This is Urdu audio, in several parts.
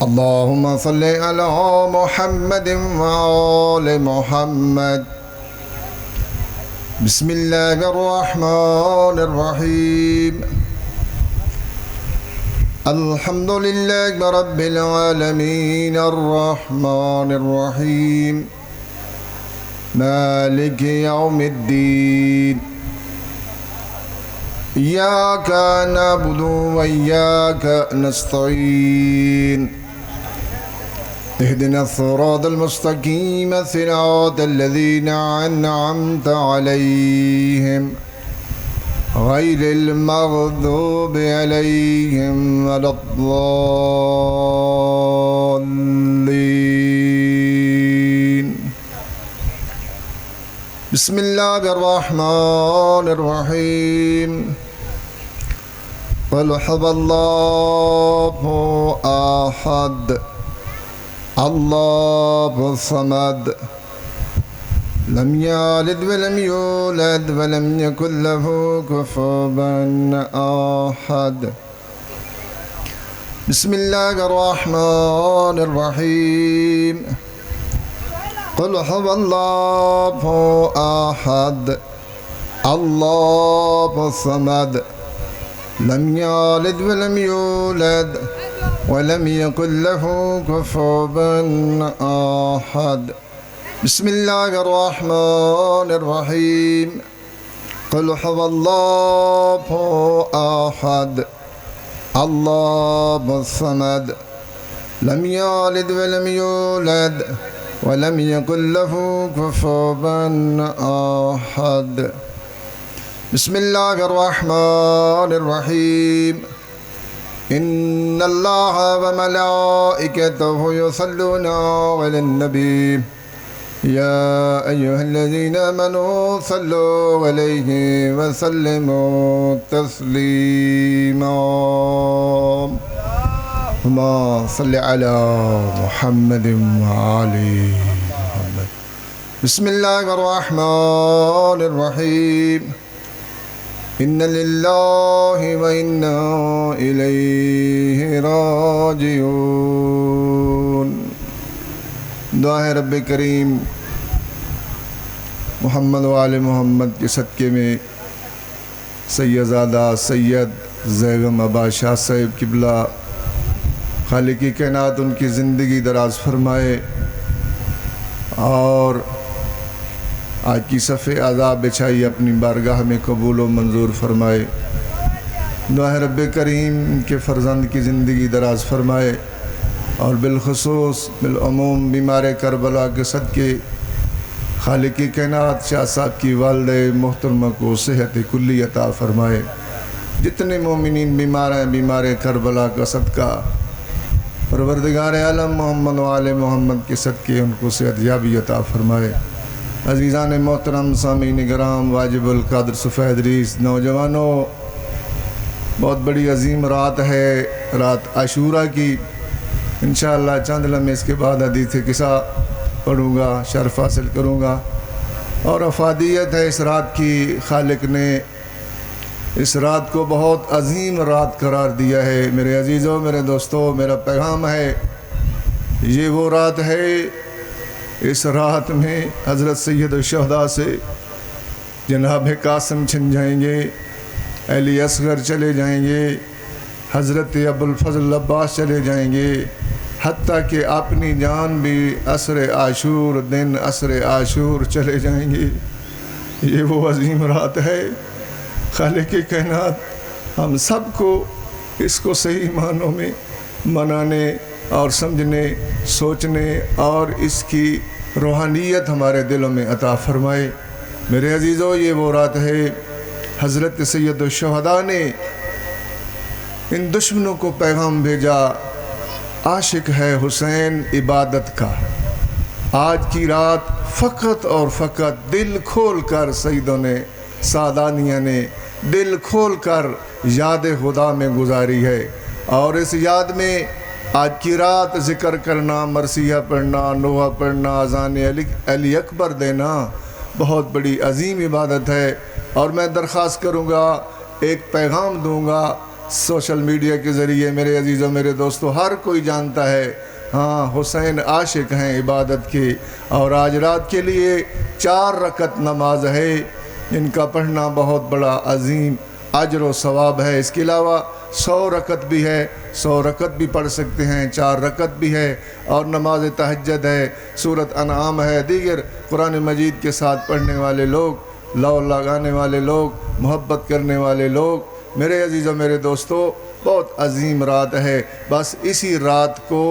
اللهم صل على محمد وآل محمد. بسم الله الرحمن الرحيم. الحمد لله رب العالمين الرحمن الرحيم مالك يوم الدين. إياك نعبد وإياك نستعين. اهدنا الصراط المستقيم صراط الذين أنعمت عليهم غير المغضوب عليهم ولا الضالين. بسم الله الرحمن الرحيم. قل هو الله أحد الله الصمد لم يلد ولم يولد ولم يكن له كفوا أحد. بسم الله الرحمن الرحيم. قل هو الله أحد الله الصمد لم يلد ولم يولد ولم يكن له كفوا أحد. بسم الله الرحمن الرحيم. قل هو الله أحد الله الصمد لم يلد ولم يولد ولم يكن له كفوا أحد. بسم الله الرحمن الرحيم. إن الله وملائكته يصلون على النبي يا أيها الذين آمنوا صلوا عليه وسلموا تسليما. اللهم صل على محمد وآل محمد. بسم الله الرحمن الرحيم. إن لله وإنا إليه راجعون. دعا ہے رب کریم محمد و آل محمد کے صدقے میں سیدزادہ سید زیغم ابا شاہ صاحب قبلہ خالق کائنات ان کی زندگی دراز فرمائے اور آج کی صفحِ عذاب بچھائی اپنی بارگاہ میں قبول و منظور فرمائے. دعا ہے رب کریم ان کے فرزند کی زندگی دراز فرمائے اور بالخصوص بالعموم بیمار کربلا کے صدقے خالق کائنات شاہ صاحب کی والدہ محترمہ کو صحت کلی عطا فرمائے. جتنے مومنین بیمار ہیں بیمار کربلا کا صدقہ پروردگار عالم محمد و آل محمد کے صدقے ان کو صحت یابی عطا فرمائے. عزیزان محترم سامعین کرام واجب القدر سفید ریس نوجوانوں، بہت بڑی عظیم رات ہے، رات عاشوراء کی. انشاءاللہ چند لمحے اس کے بعد حدیث قصہ پڑھوں گا، شرف حاصل کروں گا اور افادیت ہے اس رات کی. خالق نے اس رات کو بہت عظیم رات قرار دیا ہے. میرے عزیزوں، میرے دوستوں، میرا پیغام ہے یہ وہ رات ہے، اس رات میں حضرت سید الشہداء سے جناب قاسم چھن جائیں گے، علی اصغر چلے جائیں گے، حضرت ابوالفضل عباس چلے جائیں گے، حتیٰ کہ اپنی جان بھی عصر عاشور دن عصر عاشور چلے جائیں گے. یہ وہ عظیم رات ہے. خالق کائنات ہم سب کو اس کو صحیح معنوں میں منانے اور سمجھنے سوچنے اور اس کی روحانیت ہمارے دلوں میں عطا فرمائے. میرے عزیزوں، یہ وہ رات ہے حضرت سید الشہداء نے ان دشمنوں کو پیغام بھیجا، عاشق ہے حسین عبادت کا. آج کی رات فقط اور فقط دل کھول کر سیدوں نے سادانیہ نے دل کھول کر یاد خدا میں گزاری ہے اور اس یاد میں آج کی رات ذکر کرنا، مرثیہ پڑھنا، نوحہ پڑھنا، اذان علی اکبر دینا بہت بڑی عظیم عبادت ہے. اور میں درخواست کروں گا، ایک پیغام دوں گا سوشل میڈیا کے ذریعے میرے عزیزوں میرے دوستوں ہر کوئی جانتا ہے، ہاں حسین عاشق ہیں عبادت کے، اور آج رات کے لیے 4 رکعت نماز ہے، ان کا پڑھنا بہت بڑا عظیم اجر و ثواب ہے۔ اس کے علاوہ 100 رکعت بھی ہے، 100 رکعت بھی پڑھ سکتے ہیں، 4 رکعت بھی ہے، اور نماز تہجد ہے، سورۃ انعام ہے، دیگر قرآن مجید کے ساتھ پڑھنے والے لوگ، لو لگانے والے لوگ، محبت کرنے والے لوگ، میرے عزیزوں میرے دوستو بہت عظیم رات ہے۔ بس اسی رات کو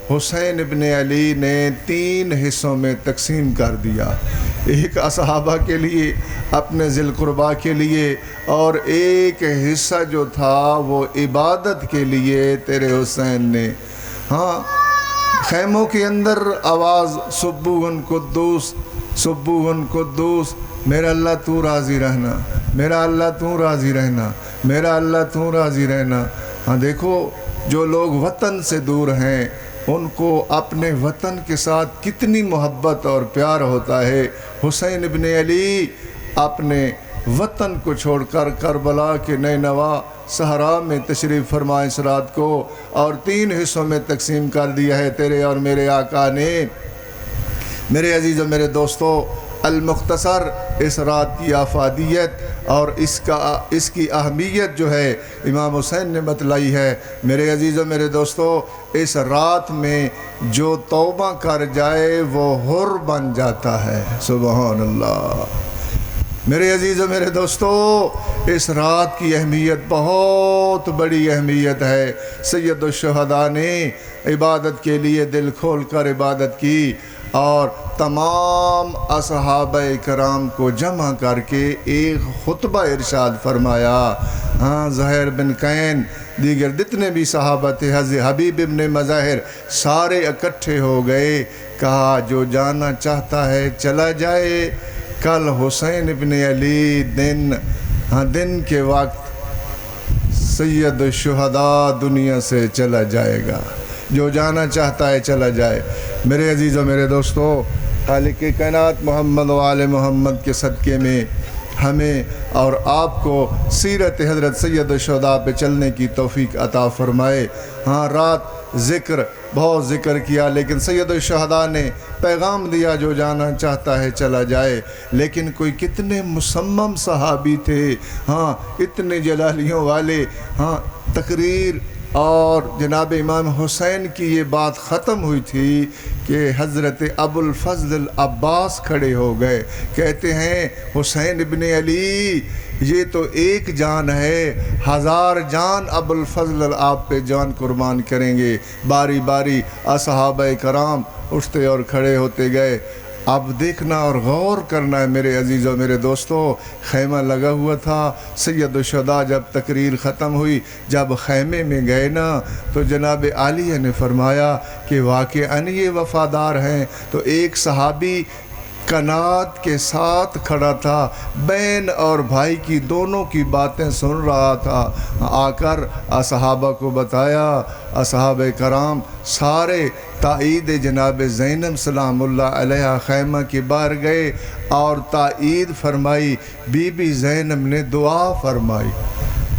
حسین ابن علی نے 3 حصوں میں تقسیم کر دیا، ایک صحابہ کے لیے، اپنے ذی القربہ کے لیے، اور ایک حصہ جو تھا وہ عبادت کے لیے تیرے حسین نے۔ ہاں خیموں کے اندر آواز سبوحن قدوس، سبوحن قدوس، میرا اللہ تو راضی رہنا، میرا اللہ تو راضی رہنا، میرا اللہ تو راضی رہنا۔ ہاں دیکھو جو لوگ وطن سے دور ہیں ان کو اپنے وطن کے ساتھ کتنی محبت اور پیار ہوتا ہے۔ حسین ابن علی اپنے وطن کو چھوڑ کر کربلا کے نینوا صحرا میں تشریف فرمائے اس رات کو، اور 3 حصوں میں تقسیم کر دیا ہے تیرے اور میرے آقا نے۔ میرے عزیزوں میرے دوستو المختصر اس رات کی افادیت اور اس کی اہمیت جو ہے امام حسین نے بتلائی ہے۔ میرے عزیزوں میرے دوستو اس رات میں جو توبہ کر جائے وہ حر بن جاتا ہے، سبحان اللہ۔ میرے عزیزوں میرے دوستو اس رات کی اہمیت بہت بڑی اہمیت ہے۔ سید الشہداء نے عبادت کے لیے دل کھول کر عبادت کی، اور تمام اصحابہ کرام کو جمع کر کے ایک خطبہ ارشاد فرمایا۔ ہاں زہیر بن قین، دیگر جتنے بھی صحابہ تھے، حضرت حبیب ابن مظاہر، سارے اکٹھے ہو گئے، کہا جو جانا چاہتا ہے چلا جائے، کل حسین ابن علی دن کے وقت سید الشہداء دنیا سے چلا جائے گا، جو جانا چاہتا ہے چلا جائے۔ میرے عزیزوں میرے دوستو خالق کائنات محمد و آل محمد کے صدقے میں ہمیں اور آپ کو سیرت حضرت سید الشہداء پہ چلنے کی توفیق عطا فرمائے۔ ہاں رات بہت ذکر کیا، لیکن سید الشہداء نے پیغام دیا جو جانا چاہتا ہے چلا جائے، لیکن کوئی کتنے مصمم صحابی تھے، ہاں اتنے جلالیوں والے، ہاں تقریر، اور جناب امام حسین کی یہ بات ختم ہوئی تھی کہ حضرت ابو الفضل العباس کھڑے ہو گئے، کہتے ہیں حسین ابن علی یہ تو ایک جان ہے، 1000 جان ابو الفضل آپ پہ جان قربان کریں گے۔ باری باری اصحابہ کرام اٹھتے اور کھڑے ہوتے گئے۔ اب دیکھنا اور غور کرنا ہے میرے عزیزوں میرے دوستو، خیمہ لگا ہوا تھا، سید الشہداء جب تقریر ختم ہوئی، جب خیمے میں گئے نا تو جناب عالیہ نے فرمایا کہ واقعاً یہ وفادار ہیں، تو ایک صحابی کنات کے ساتھ کھڑا تھا، بہن اور بھائی کی دونوں کی باتیں سن رہا تھا، آ کر اصحابہ کو بتایا، اصحابہ کرام سارے تائید جناب زینب سلام اللہ علیہ خیمہ کے باہر گئے اور تائید فرمائی، بی بی زینب نے دعا فرمائی۔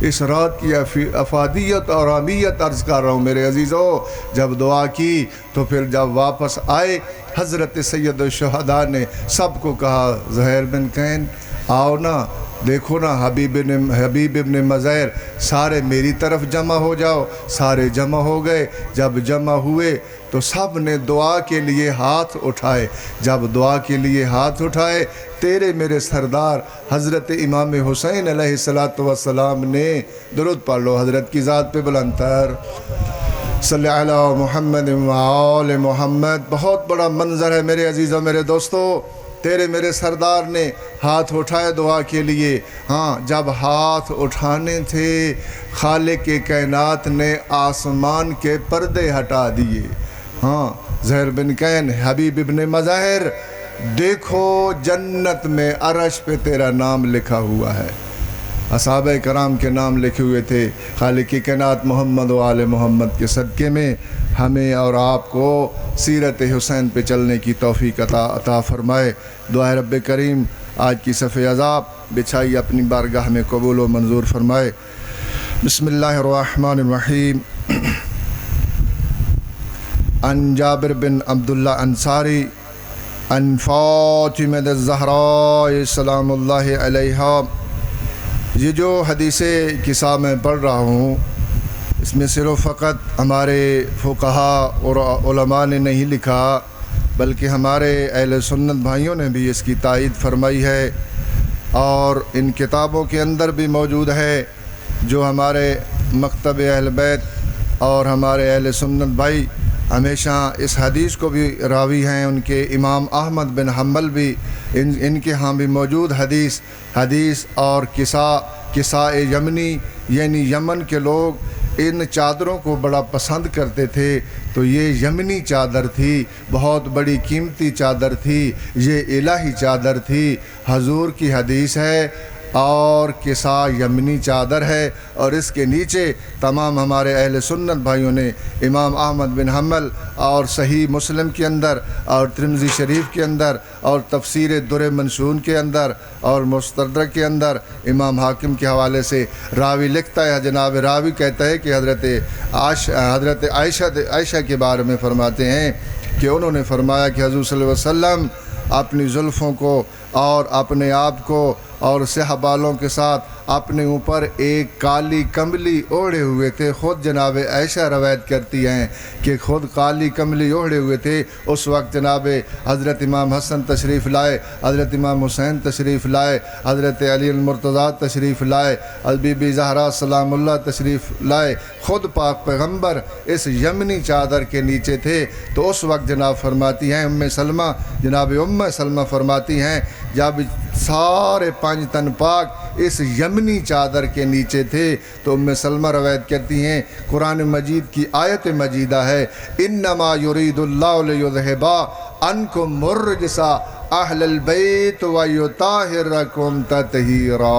اس رات کی افادیت اور اہمیت عرض کر رہا ہوں میرے عزیزو، جب دعا کی تو پھر جب واپس آئے حضرت سید الشہداء نے سب کو کہا، زہیر بن قین آؤ نا، دیکھو نا حبیب ابن مظاہر، سارے میری طرف جمع ہو جاؤ۔ سارے جمع ہو گئے، جب جمع ہوئے تو سب نے دعا کے لیے ہاتھ اٹھائے۔ جب دعا کے لیے ہاتھ اٹھائے، تیرے میرے سردار حضرت امام حسین علیہ السلام نے، درود پڑھ لو حضرت کی ذات پہ بلند تر، صلی علی محمد و آل محمد۔ بہت بڑا منظر ہے میرے عزیزوں میرے دوستو، تیرے میرے سردار نے ہاتھ اٹھائے دعا کے لیے۔ ہاں جب ہاتھ اٹھانے تھے، خالق کائنات نے آسمان کے پردے ہٹا دیے۔ ہاں زہیر بن قین، حبیب ابن مظاہر، دیکھو جنت میں عرش پہ تیرا نام لکھا ہوا ہے، اصحابہ کرام کے نام لکھے ہوئے تھے۔ خالق کائنات محمد و آل محمد کے صدقے میں ہمیں اور آپ کو سیرت حسین پہ چلنے کی توفیق عطا فرمائے۔ دعائے رب کریم آج کی صف عذاب بچھائی اپنی بارگاہ میں قبول و منظور فرمائے۔ بسم اللہ الرحمن الرحیم عن جابر بن عبداللہ انصاری عن فاطمہ الزہراء سلام اللہ علیہا۔ یہ جو حدیث قصہ میں پڑھ رہا ہوں اس میں صرف فقط ہمارے فقہاء اور علماء نے نہیں لکھا بلکہ ہمارے اہل سنت بھائیوں نے بھی اس کی تائید فرمائی ہے، اور ان کتابوں کے اندر بھی موجود ہے جو ہمارے مکتب اہل بیت اور ہمارے اہل سنت بھائی ہمیشہ اس حدیث کو بھی راوی ہیں۔ ان کے امام احمد بن حنبل بھی ان کے ہاں بھی موجود حدیث اور قصہ یمنی، یعنی یمن کے لوگ ان چادروں کو بڑا پسند کرتے تھے، تو یہ یمنی چادر تھی، بہت بڑی قیمتی چادر تھی، یہ الہی چادر تھی۔ حضور کی حدیث ہے اور قصہ یمنی چادر ہے، اور اس کے نیچے تمام ہمارے اہل سنت بھائیوں نے امام احمد بن حنبل اور صحیح مسلم کے اندر اور ترمذی شریف کے اندر اور تفسیر در منشون کے اندر اور مستدرک کے اندر امام حاکم کے حوالے سے راوی لکھتا ہے، جناب راوی کہتا ہے کہ حضرت عائشہ کے بارے میں فرماتے ہیں کہ انہوں نے فرمایا کہ حضور صلی اللہ علیہ وسلم اپنی زلفوں کو اور اپنے آپ کو اور سیاہ بالوں کے ساتھ اپنے اوپر ایک کالی کمبلی اوڑھے ہوئے تھے۔ خود جناب عائشہ روایت کرتی ہیں کہ خود کالی کمبلی اوڑھے ہوئے تھے۔ اس وقت جناب حضرت امام حسن تشریف لائے، حضرت امام حسین تشریف لائے، حضرت علی المرتضیٰ تشریف لائے، بی بی زہرا سلام اللہ تشریف لائے، خود پاک پیغمبر اس یمنی چادر کے نیچے تھے۔ تو اس وقت جناب فرماتی ہیں ام سلمہ فرماتی ہیں جب سارے 5 تن پاک اس یمنی چادر کے نیچے تھے تو ام سلمہ روایت کرتی ہیں قرآن مجید کی آیت مجیدہ ہے، انما یرید اللہ لیذھب عنکم الرجس اہل البیت ویطہرکم تطہیرا۔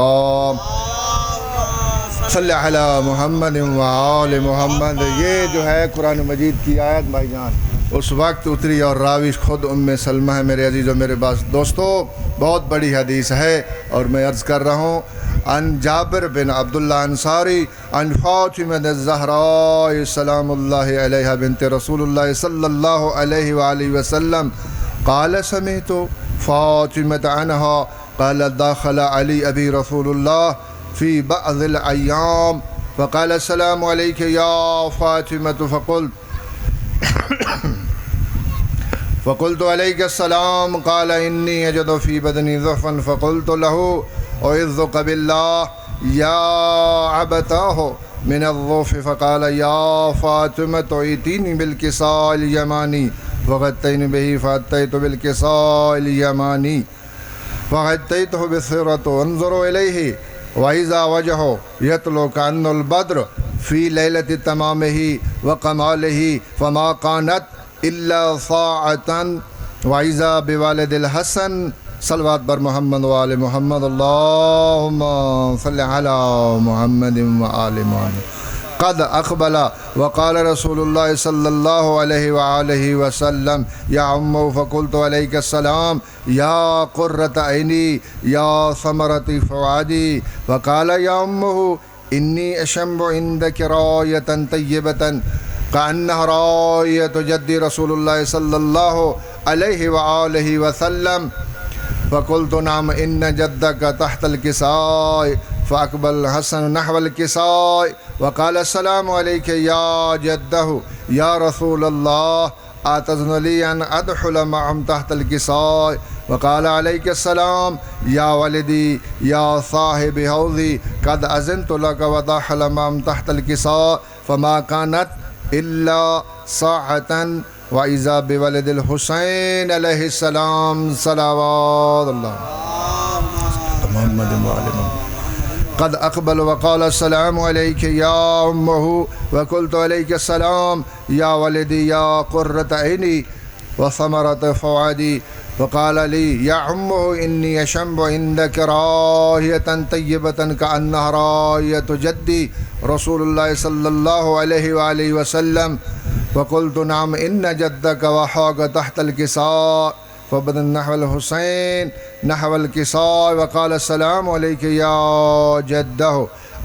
صلی علی محمد وآل محمد۔ یہ جو ہے قرآن مجید کی آیت بھائی جان اس وقت اتری، اور راوی خود ام سلمہ ہے۔ میرے عزیزو میرے دوستو، بہت بڑی حدیث ہے، اور میں عرض کر رہا ہوں عن جابر بن عبداللہ انصاری عن فاطمہ الزہراء سلام اللہ علیہا بنت رسول اللہ صلی اللہ علیہ وآلہ وسلم قال سمعت فاطمة عنها قال دخل علی ابی رسول اللہ فی بعض الایام فقال السلام علیک یا فاطمة فقلت علیک السلام قال انی اجد فی بدنی ضعفا فقلت له اعوذک باللہ یا عبتاہ من الضعف فقال یا فاطمة ائتینی بالکساء الیمانی فغطینی به فأتیت بالکساء الیمانی فغطیته بالثرة انظر الیہ وإذا وجهه یطلع کأن البدر فی لیلۃ تمامہ وکمالہ فما کانت الا ساعة وإذا بوالد الحسن صلوات بر محمد وآل محمد اللہم صلی علی محمد وآل محمد قد اقبل وقال رسول اللہ صلی اللہ علیہ وآلہ وسلم یا امہ فقلت علیک السلام یا قرۃ عینی یا ثمرۃ فؤادی وقال یا امہ انی اشم عندک رایۃ طیبۃ کأنها رایۃ جد رسول اللہ صلی اللہ علیہ وآلہ وسلم فقلت نعم ان جدک تحت الکساء فاقبل حسن نحو الکساء وقال السلام علیک یا جدہ یا رسول اللہ آتذن لی ان ادخل معهم تحت الکساء وقال علیک السلام یا ولدی یا صاحب حوضی قد اذنت لک ودخل معهم تحت الکساء فما كانت الا ساعة وإذا بولد الحسین علیہ السلام صلوات اللہ محمد وآلہ قد اقبل وقال السلام علیک یا امہ وقلت علیک السلام یا ولدی یا قرۃ عینی وثمرۃ فؤادی وقال لی یا امہ انی اشم عندک رایۃ طیبۃ کأنها رایۃ جدی رسول اللہ صلی اللہ علیہ وآلہ وسلم وقلت نعم ان جدک وحاق تحت الکساء فبدن نحو الحسین نحو الکساء وقال السلام علیک یا جدہ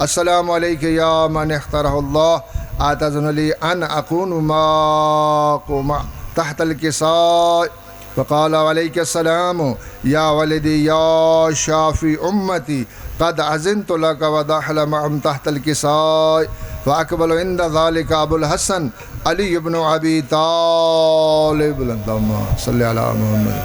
السلام علیک یا من اختارہ اللہ آتذن لی ان اکون معکم تحت الکساء فقال علیک السلام یا ولدی یا شافی امتی قد عزنت لك ودخل معهم تحت الكساء فأقبل عند ذلك أبو الحسن علي بن أبي طالب اللهم صل على محمد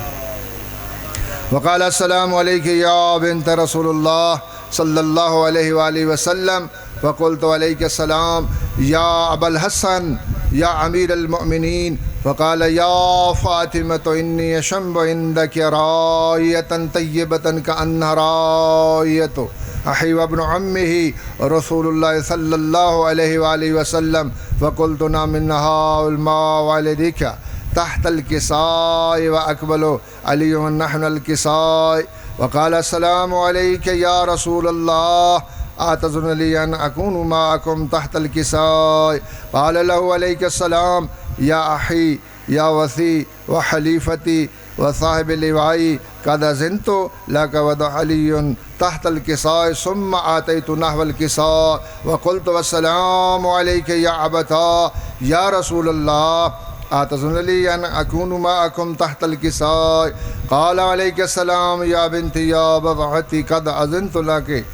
وقال السلام عليك يا بنت رسول الله صلى الله عليه وآله وسلم فقلت عليك السلام يا أبا الحسن يا أمير المؤمنين فقال يا فاطمة إني أشم عندك راية طيبة كأنها راية أخي وابن عمه رسول الله صلى الله عليه وآله وسلم فقلت منها الماء والدك تحت الكساء وأقبل علي ونحن الكساء وقال السلام عليك يا رسول الله آتذن لي أن أكون معكم تحت الكساء قال له عليك السلام يا أخي يا وثي وحليفتي وصاحب اللواء قد أذنت لك وضع علي تحت الكساء ثم آتيت نحو الكساء وقلت والسلام عليك يا أبتا يا رسول الله آتذن لي أن أكون معكم تحت الكساء قال عليك السلام يا بنتي يا بضعتي قد أذنت لك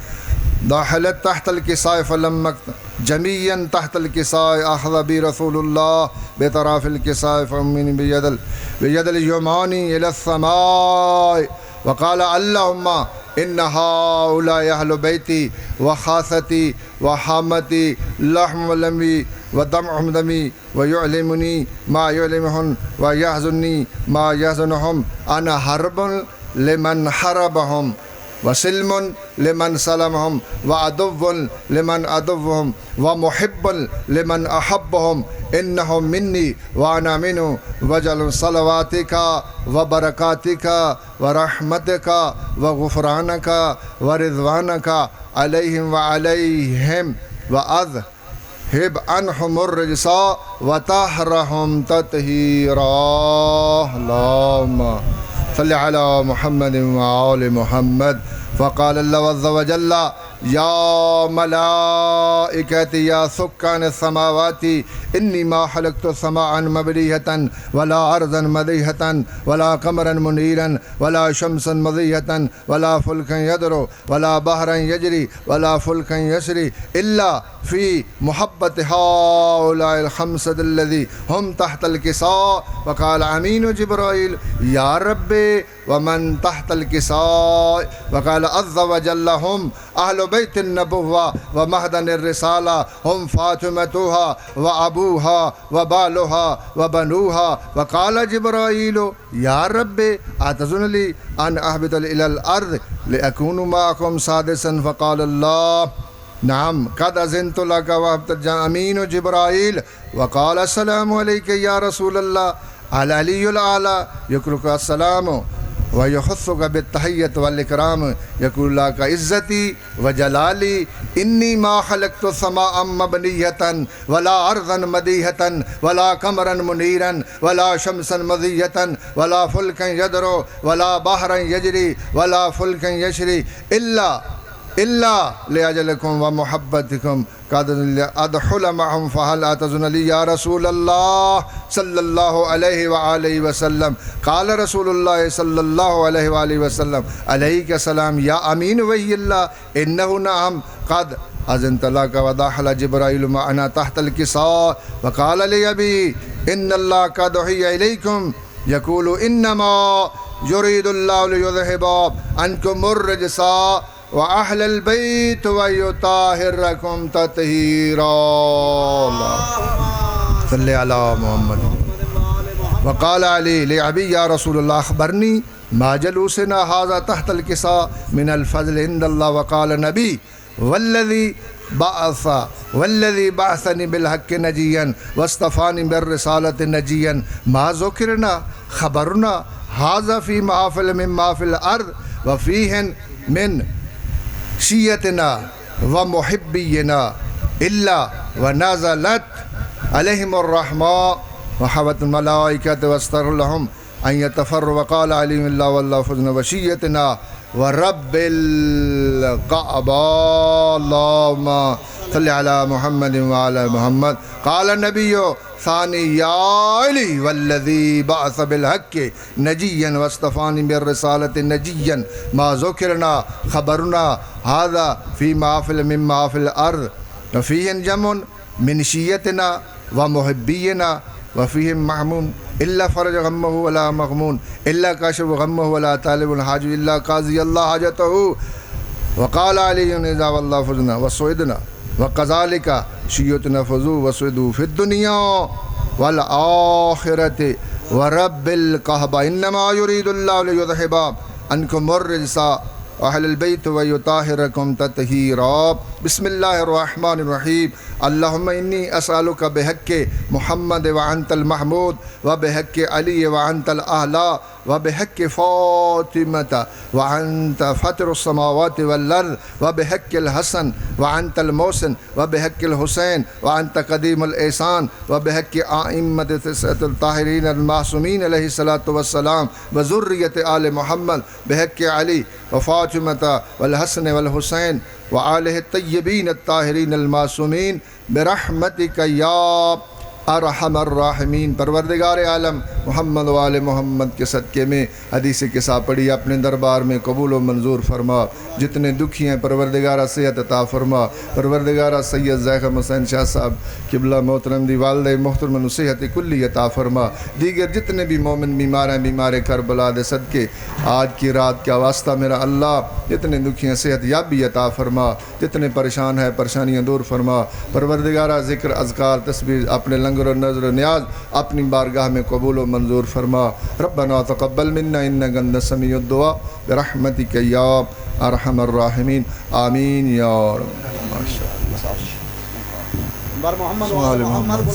دخلت تحت الكساء فلما جميعا تحت الكساء أخذ بي رسول الله بطرف الكساء فمن بيد اليماني إلى السماء وقال اللهم إن هؤلاء أهل بيتي وخاصتي وحامتي لحم لمي ودمعهم دمي ويعلمني ما يعلمهم ويحزنني ما يحزنهم أنا حرب لمن حربهم وسلم لمن سلمهم وعدو لمن عدوهم ومحب لمن أحبهم إنهم مني وأنا منه وجل صلواتك وبركاتك ورحمتك وغفرانك ورضوانك عليهم وعليهم وأذهب عنهم الرجس وطهرهم تطهيرا اللهم صل على محمد وآل محمد فقال الله عز وجل يا ملائكتي يا سكان السماوات إني ما خلقت السماء مبنية ولا أرضا مديحة ولا قمرا منيرا ولا شمسا مضية ولا فلكا يدر ولا بحرا يجري ولا فلكا يسري إلا في محبة هؤلاء الخمسة الذي هم تحت الكساء وقال أمين جبرائيل يا ربي ومن تحت الكساء وقال عز وجل هم أهل بيت النبوة ومهدن الرسالة هم فاطمتها وأبوها وبالها وبنوها وقال جبرائيل يا ربي أتذن لي أن أهبط إلى الأرض لأكون معكم سادسا فقال الله نعم قد أذنت لك وأبت أمين جبرائيل وقال السلام عليك يا رسول الله العلي الأعلى يقولك السلام ويخصك بالتحية والإكرام يقول لك عزتي وجلالي إني ما خلقت السماء مبنية ولا أرضا مديحة ولا قمرا منيرا ولا شمسا مضية ولا فلكا يدر ولا بحرا يجري ولا فلكا يشري إلا لأجلكم ومحبتكم قد أدخل معهم فهل أتذن لي يا رسول الله صلى الله عليه وآله وسلم قال رسول الله صلى الله عليه وآله وسلم عليك السلام يا أمين وحي الله إنه نعم قد أذنت لك ودخل جبرائيل معنا تحت الكساء وقال لي أبي إن الله قد أوحي إليكم يقول إنما يريد الله ليذهب عنكم الرجس وأهل البيت ويطهركم تطهيرا صل على محمد وقال علي لأبي يا رسول الله أخبرني ما جلوسنا هذا تحت الكساء من الفضل عند الله وقال النبي والذي بعثني بالحق نجيا واصطفاني بالرسالة نجيا ما ذكرنا خبرنا هذا في محافل من محافل الأرض وفيهن من شيتنا ومحبينا إلا ونزلت عليهم الرحمة وحفت الملائكة واستغفر لهم أن يتفروا وقال عليهم الله والله فضلنا وشيتنا ورب الکعبہ اللہم صل علی محمد وعلی محمد قال النبی ثانی یا علی والذی بعث بالحق نجیا واصطفانی بالرسالۃ نجیا ما ذکرنا خبرنا هذا فی محافل من محافل الارض وفیہ جمع من شیعتنا ومحبینا وفیہم محموم الا فرج غمہ ولا مغمون الا کاشف غمہ ولا طالب الحاج الا قاضی اللہ حاجتہ وقال علی اذا واللہ فزنا وسعدنا وکذالک شیعتنا فزو وسعدوا فی الدنیا والآخرۃ ورب الکعبہ انما یرید اللہ لیذہب عنکم الرجس اہل البیت ویطہرکم تطہیرا بسم اللہ الرحمن الرحیم اللہم انی اسألک بحق محمد وانت المحمود وبحق علی وانت الاعلی وبحق فاطمۃ وانت فاطر السماوات والارض وبحق الحسن وانت المحسن وبحق الحسین وانت قدیم الاحسان وبحق ائمۃ التسعۃ الطاہرین المعصومین علیہ الصلاۃ والسلام وذریۃ آل محمد بحق علی وفاطمۃ والحسن والحسین وآلہ الطیبین الطاہرین المعصومین برحمتک یا ارحم الراحمین۔ پروردگار عالم محمد و آل محمد کے صدقے میں حدیث قصہ پڑھی اپنے دربار میں قبول و منظور فرما، جتنے دکھی ہیں پروردگارہ صحت عطا فرما، پروردگارہ سید زیخم حسین شاہ صاحب قبلہ محترم دی والدہ محترم صحت کلی عطا فرما، دیگر جتنے بھی مومن بیمار ہیں بیمار کربلا دے صدقے آج کی رات کا واسطہ میرا اللہ، جتنے دکھی ہیں صحت یابی عطا فرما، جتنے پریشان ہیں پریشانیاں دور فرما، پروردگارہ ذکر اذکار تسبیح اپنے لنگر و نظر و نیاز اپنی بارگاہ میں قبول و منظور فرما۔ ربنا تقبل منا انک انت السمیع الدعاء برحمتک یا ارحم الراحمین آمین یا رب۔